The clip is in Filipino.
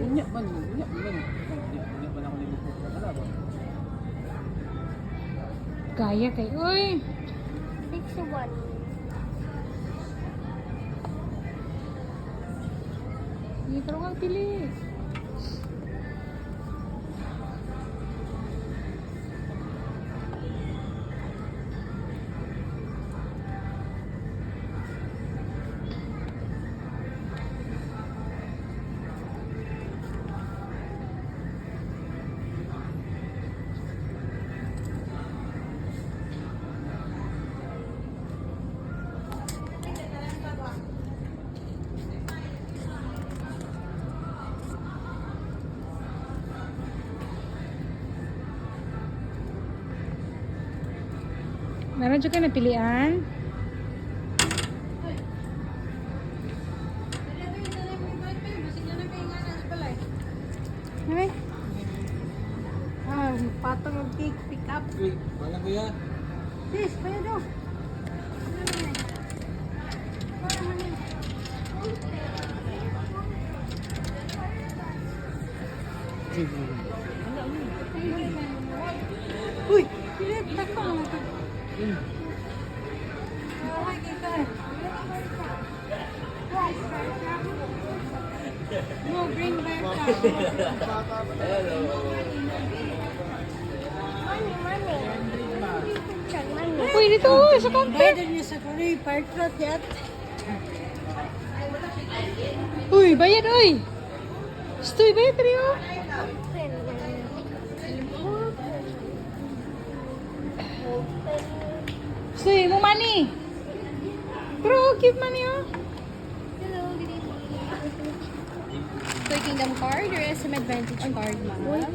Unya man ako nilipot na ba? Kaya kay, uy! 61. Hindi ka rin pili. Meron juga na pilian. Ay. Patong ng cake pick up. Uy, wala ko yan. Sis, pwede daw. Uy, pilit tako mo. Ay, kita. No, bring back that. Hello. Uy, dito, sa counter. Bayad niya sa Korea, part lot yan. Uy, bayad, uy. Stoy, bayad, Rio. Stoy, mo money. Pero, give money, oh. Hello, good evening. Toy Kingdom card or SM Advantage card, ma'am?